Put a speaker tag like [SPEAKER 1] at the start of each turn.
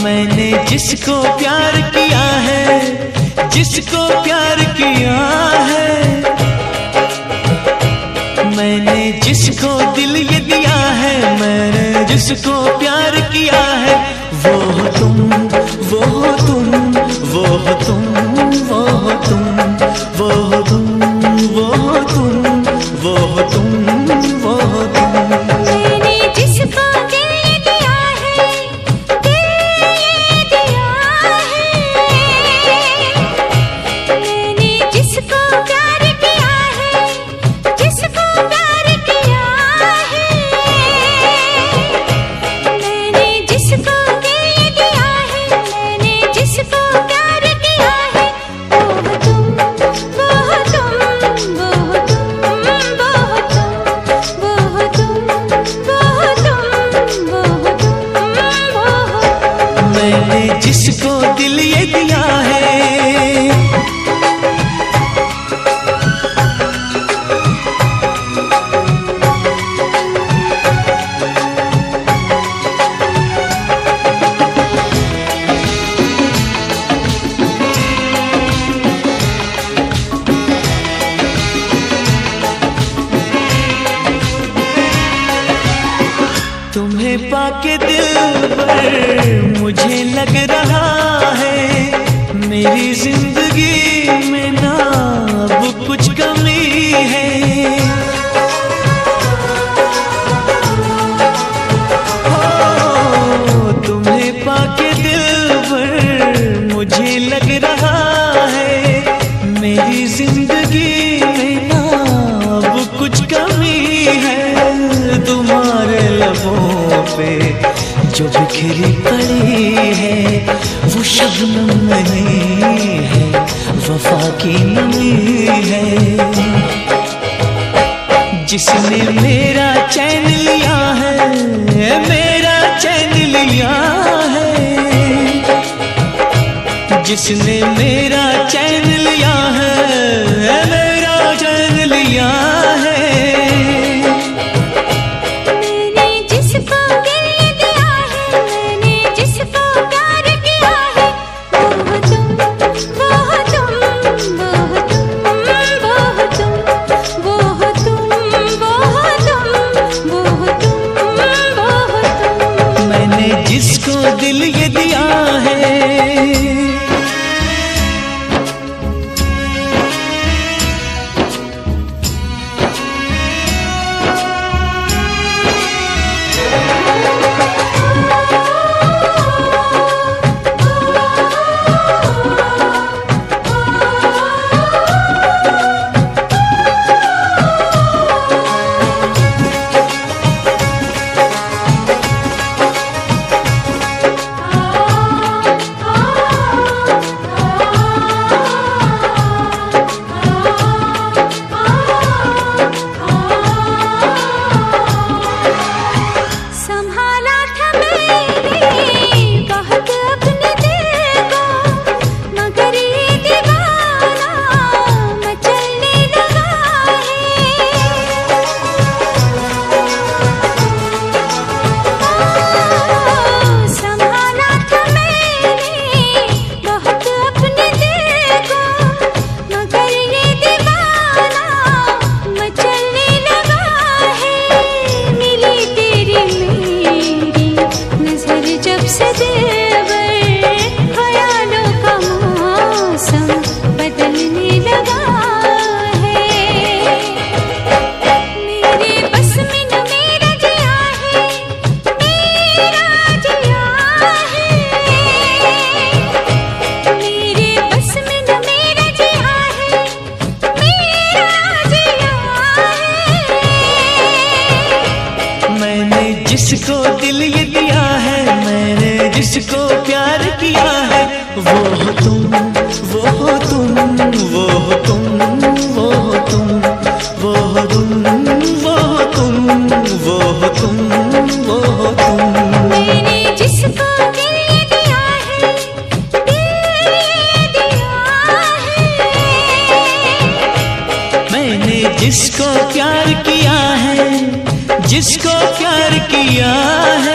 [SPEAKER 1] मैंने जिसको प्यार किया है, जिसको प्यार किया है, मैंने जिसको दिल ये दिया है, मैंने जिसको प्यार किया है, वो हो तुम, वो हो तुम, वो हो तुम, वो हो तुम, वो हो तुम, वो हो तुम, वो हो तुम, वो हो तुम।
[SPEAKER 2] मैंने जिसको दिल ये दिया है, दिल ये दिया है, मैंने जिसको प्यार किया है, जिसको प्यार किया है, मैंने जिसको दिल ये दिया है, मैंने जिसको प्यार किया है, वो हो तुम, वो हो तुम, वो हो तुम, वो हो तुम, वो हो तुम, वो हो तुम, वो हो तुम, वो हो।
[SPEAKER 1] मैंने जिसको दिल ये दिया है, तुम्हें पाके दिल पर मुझे लग रहा है, मेरी जिंदगी में ना अब कुछ कमी है। हो तुम्हें पाके दिल पर मुझे लग रहा है, मेरी जिंदगी में ना अब कुछ कमी है। तुम्हारे लबों पे जो बिखरी पड़ी है, वो शबनम नहीं है, वफा की नमी है। जिसने मेरा चैन लिया है, मेरा चैन लिया है, जिसने मेरा चैन लिया है, मेरा चैन लिया है। जिसको दिल ये दिया है, जिसको दिल ये दिया है, मैंने जिसको प्यार किया है, वो हो तुम, वो हो तुम, वो हो तुम, वो हो तुम, वो हो तुम, वो हो तुम, वो हो तुम, वो हो तुम।
[SPEAKER 2] मैंने जिसको दिल ये दिया है, दिल ये दिया है,
[SPEAKER 1] मैंने जिसको प्यार किया है, जिसको प्यार किया है,